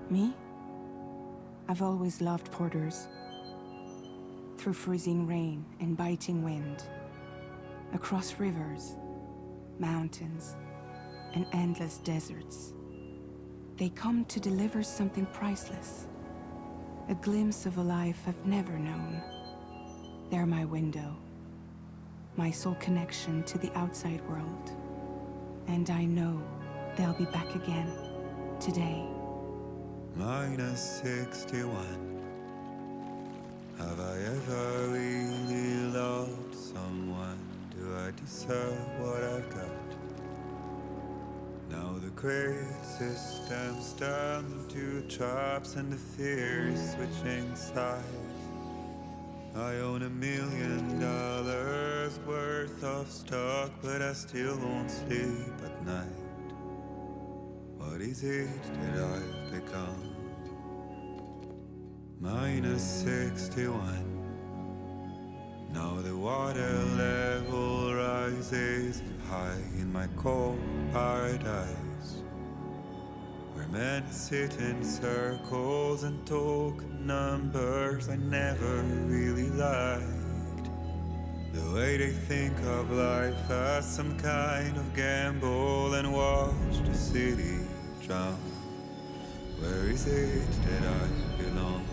Me? I've always loved porters. Through freezing rain and biting wind, across rivers, mountains, and endless deserts, they come to deliver something priceless, a glimpse of a life I've never known. They're my window, my sole connection to the outside world. And I know they'll be back again, today. Minus 61. Have I ever really loved someone? Do I deserve what I've got? Now the great system's turned into traps and the fears switching sides. I own $1 million worth of stock, but I still won't sleep at night. What is it that I've become? Minus 61. Now the water level rises high in my cold paradise, where men sit in circles and talk numbers I never really liked. The way they think of life as some kind of gamble and watch the city drown. Where is it that I belong?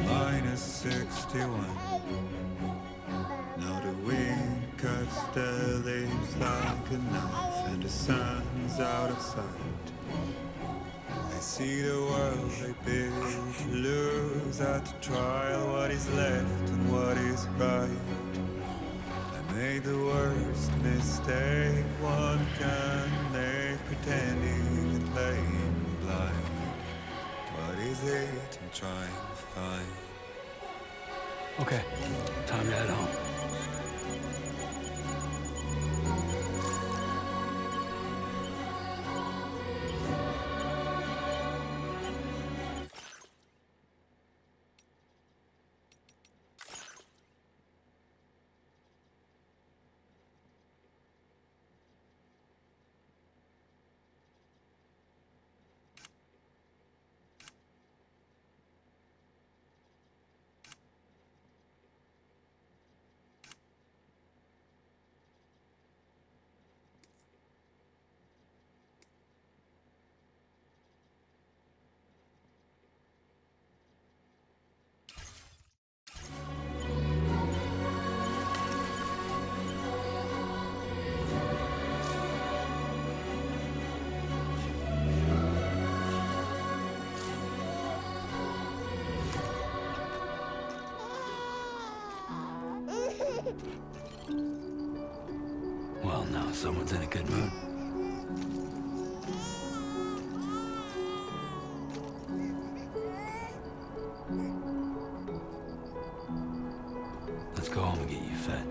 Minus 61. Now the wind cuts the leaves like a knife, and the sun's out of sight. I see the world they build to lose at the trial, what is left and what is right. I made the worst mistake one can make, pretending and playing blind. What is it I'm trying to find? Okay, time to head home. Well, now someone's in a good mood. Let's go home and get you fed.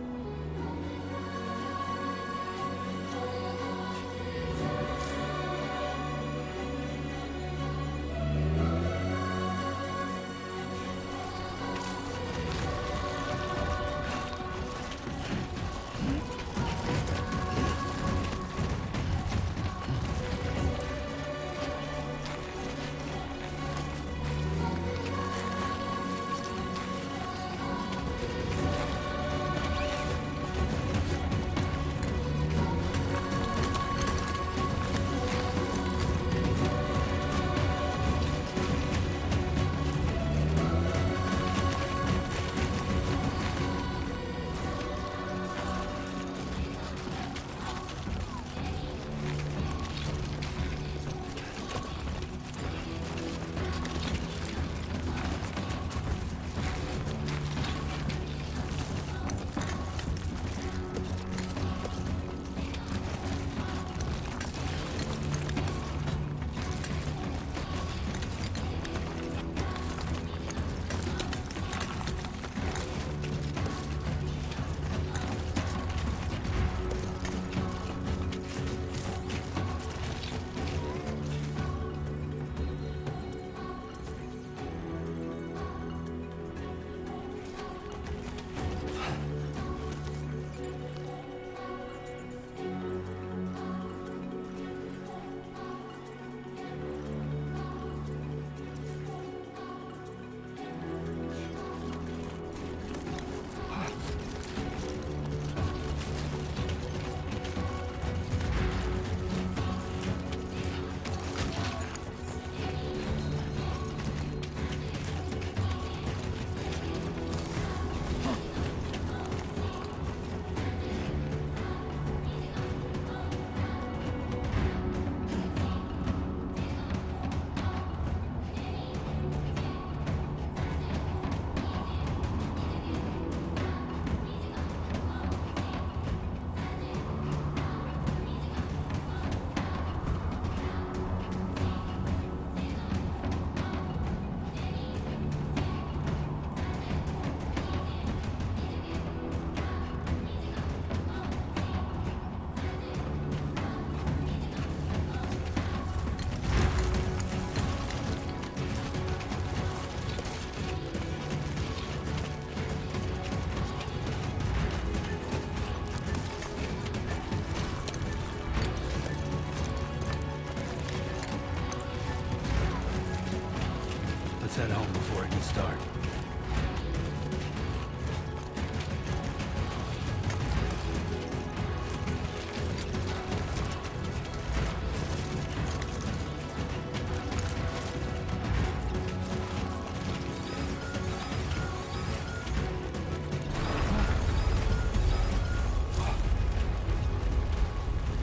Let's head home before it gets dark.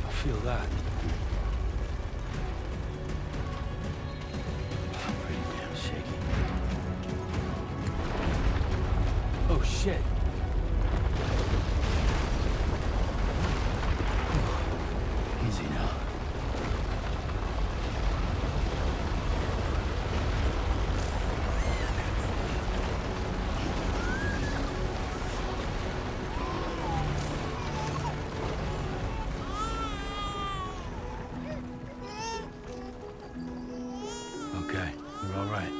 I feel that. Pretty damn shaky. Oh shit. Easy now. Okay, you're all right.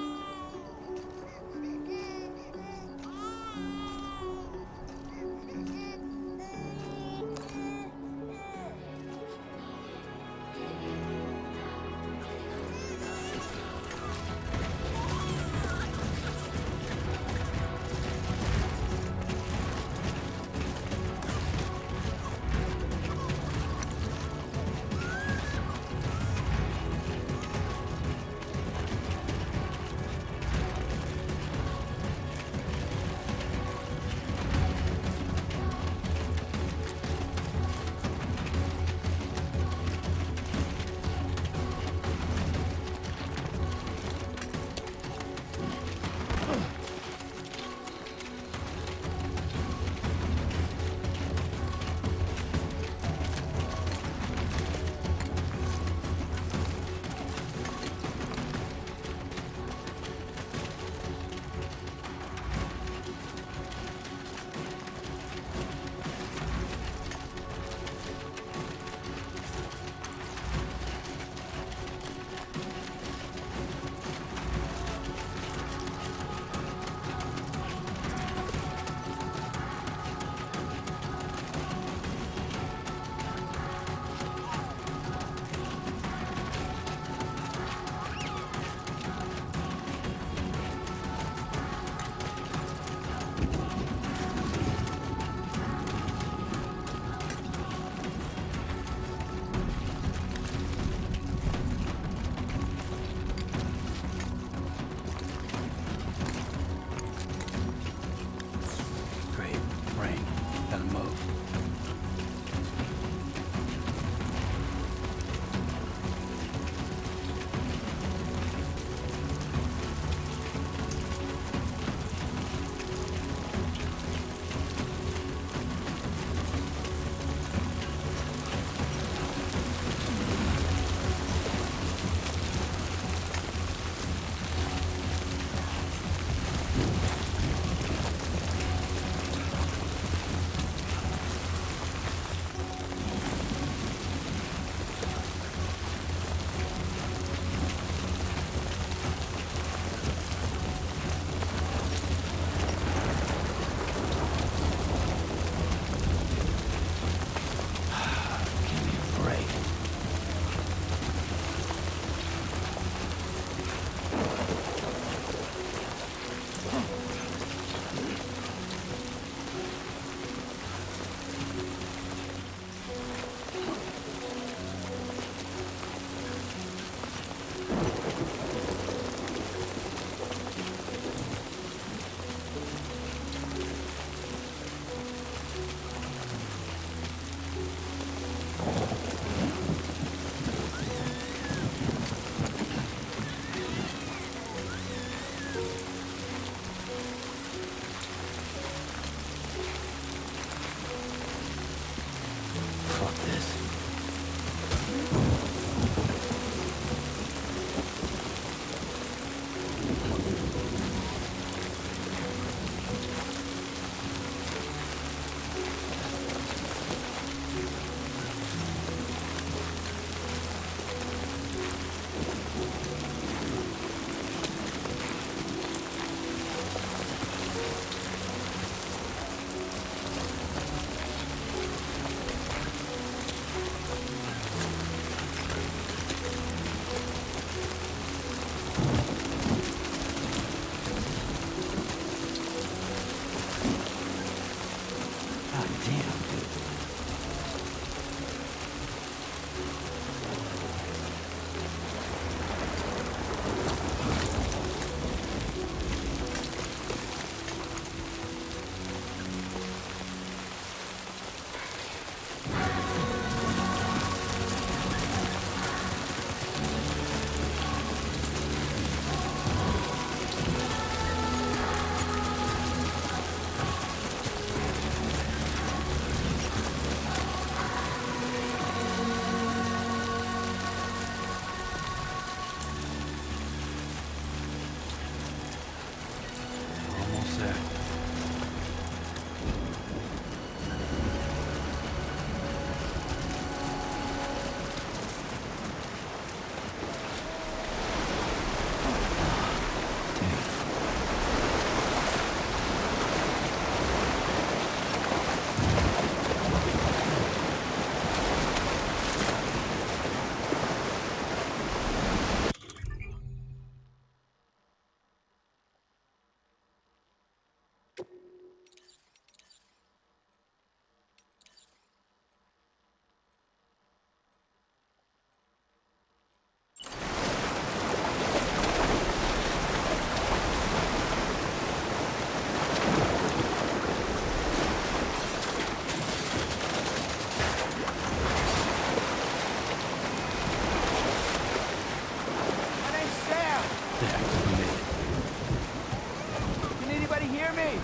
hear me?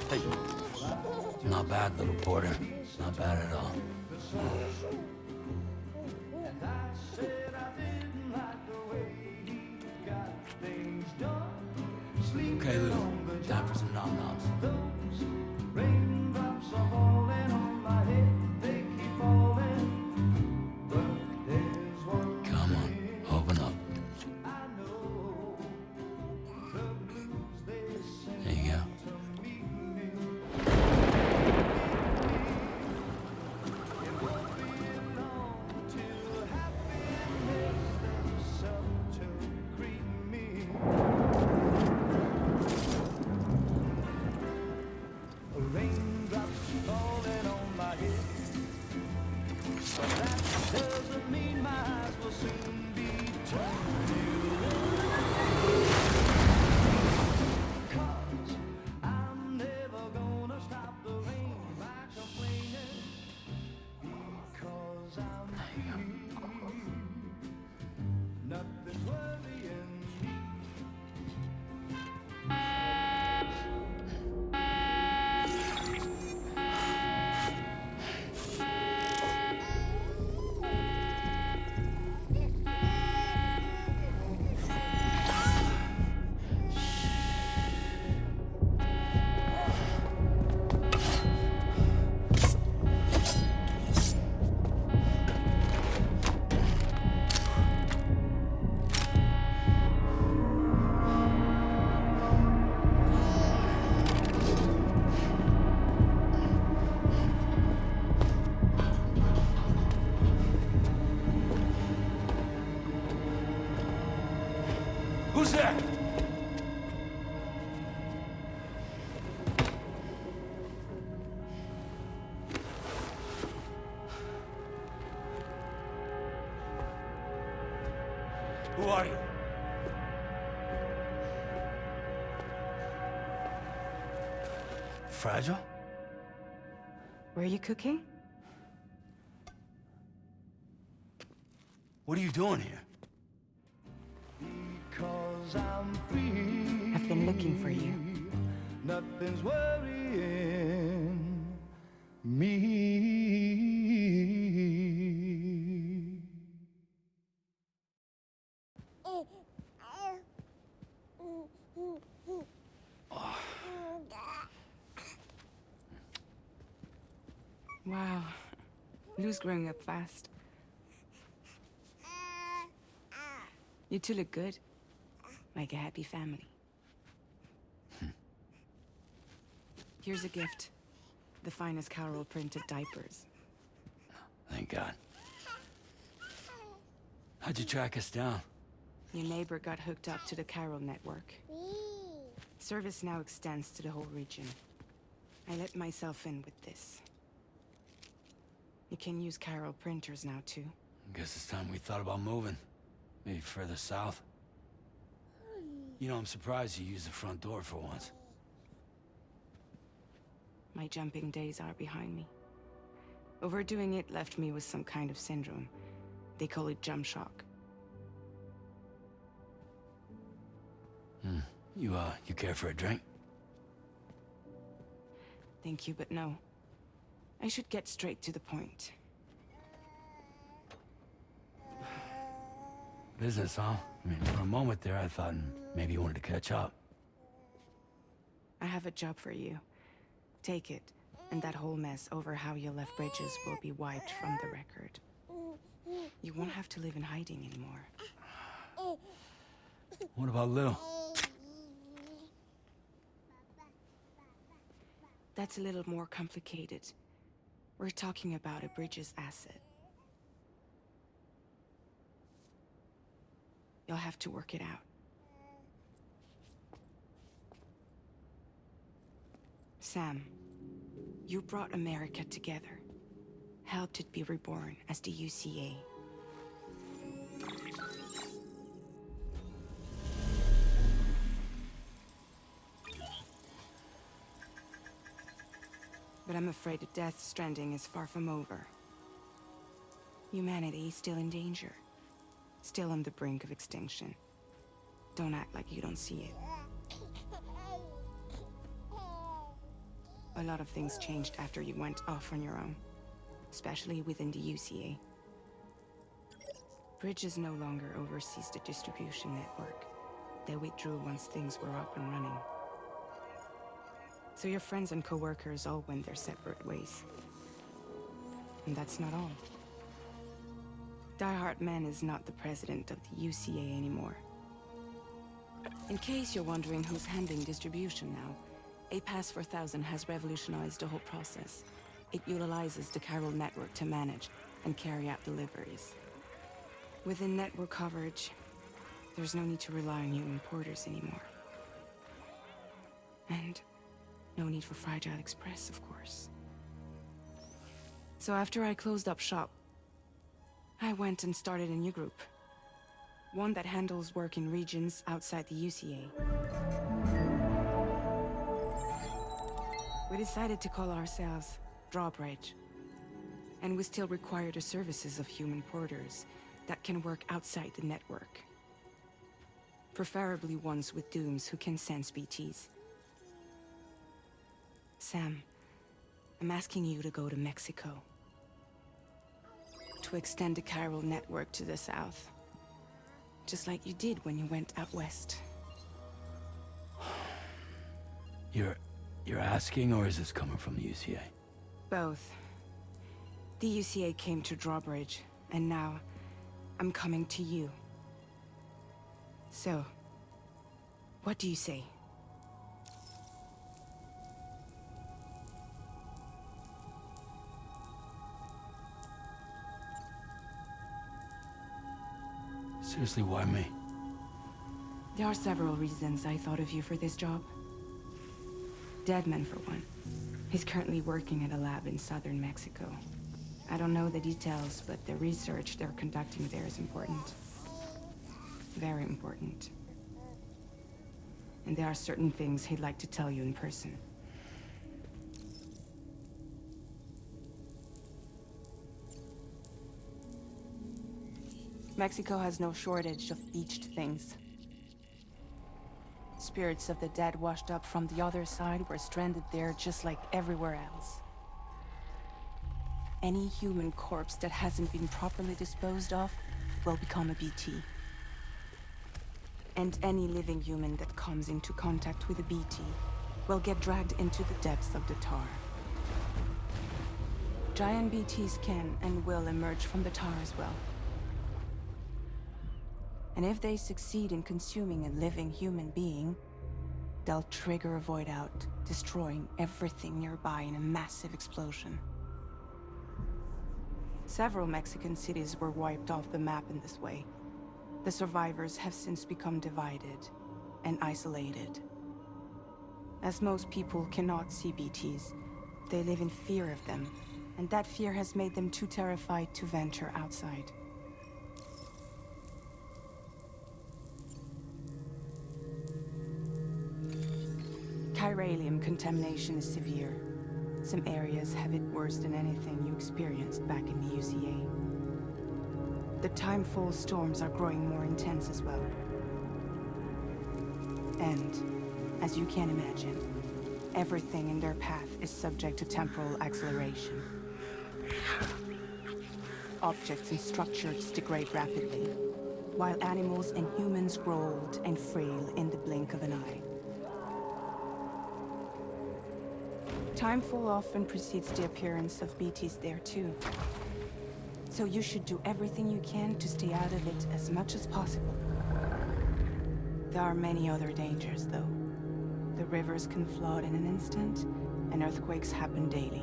Hey. Not bad, little Porter. Not bad at all. Okay, Lou. Time for some nom-noms. Come on, open up. There you go. Who's there? Who are you? Fragile? Were you cooking? What are you doing here? I've been looking for you. Nothing's worrying me. Wow. Lou's growing up fast. You two look good. Like a happy family. Here's a gift. The finest Carol printed diapers. Thank God. How'd you track us down? Your neighbor got hooked up to the Carol network. Service now extends to the whole region. I let myself in with this. You can use Carol printers now too. I guess it's time we thought about moving. Maybe further south. You know, I'm surprised you used the front door for once. My jumping days are behind me. Overdoing it left me with some kind of syndrome. They call it jump shock. You care for a drink? Thank you, but no. I should get straight to the point. Business, huh? I mean, for a moment there, I thought maybe you wanted to catch up. I have a job for you. Take it, and that whole mess over how you left bridges will be wiped from the record. You won't have to live in hiding anymore. What about Lou? That's a little more complicated. We're talking about a bridges asset. You'll have to work it out. Sam, you brought America together. Helped it be reborn as the UCA. But I'm afraid that Death Stranding is far from over. Humanity is still in danger. Still on the brink of extinction. Don't act like you don't see it. A lot of things changed after you went off on your own. Especially within the UCA. Bridges no longer oversees the distribution network. They withdrew once things were up and running. So your friends and co-workers all went their separate ways. And that's not all. Die Hartman is not the president of the UCA anymore. In case you're wondering who's handling distribution now, A Pass 4000 has revolutionized the whole process. It utilizes the chiral network to manage and carry out deliveries. Within network coverage, there's no need to rely on human porters anymore. And no need for Fragile Express, of course. So after I closed up shop, I went and started a new group. One that handles work in regions outside the UCA. We decided to call ourselves Drawbridge. And we still require the services of human porters that can work outside the network. Preferably ones with dooms who can sense BTs. Sam, I'm asking you to go to Mexico. To extend the chiral network to the south. Just like you did when you went out west. You're asking, or is this coming from the UCA? Both. The UCA came to Drawbridge, and now I'm coming to you. So, what do you say? Seriously, why me? There are several reasons I thought of you for this job. Deadman, for one. He's currently working at a lab in southern Mexico. I don't know the details, but the research they're conducting there is important. Very important. And there are certain things he'd like to tell you in person. Mexico has no shortage of beached things. Spirits of the dead washed up from the other side were stranded there just like everywhere else. Any human corpse that hasn't been properly disposed of will become a BT. And any living human that comes into contact with a BT will get dragged into the depths of the tar. Giant BTs can and will emerge from the tar as well. And if they succeed in consuming a living human being, they'll trigger a void out, destroying everything nearby in a massive explosion. Several Mexican cities were wiped off the map in this way. The survivors have since become divided and isolated. As most people cannot see BTs, they live in fear of them, and that fear has made them too terrified to venture outside. chiralium contamination is severe. Some areas have it worse than anything you experienced back in the UCA. The timefall storms are growing more intense as well. And, as you can imagine, everything in their path is subject to temporal acceleration. Objects and structures degrade rapidly, while animals and humans grow old and frail in the blink of an eye. Timefall often precedes the appearance of BTs there too. So you should do everything you can to stay out of it as much as possible. There are many other dangers, though. The rivers can flood in an instant, and earthquakes happen daily.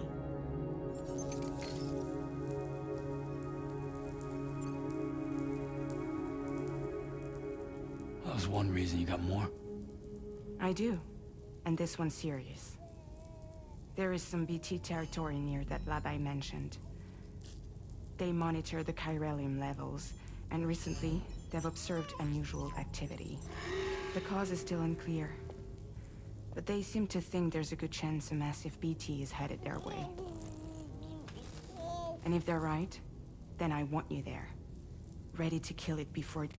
That was one reason. You got more? I do, and this one's serious. There is some BT territory near that lab I mentioned. They monitor the chiralium levels, and recently, they've observed unusual activity. The cause is still unclear, but they seem to think there's a good chance a massive BT is headed their way. And if they're right, then I want you there, ready to kill it before it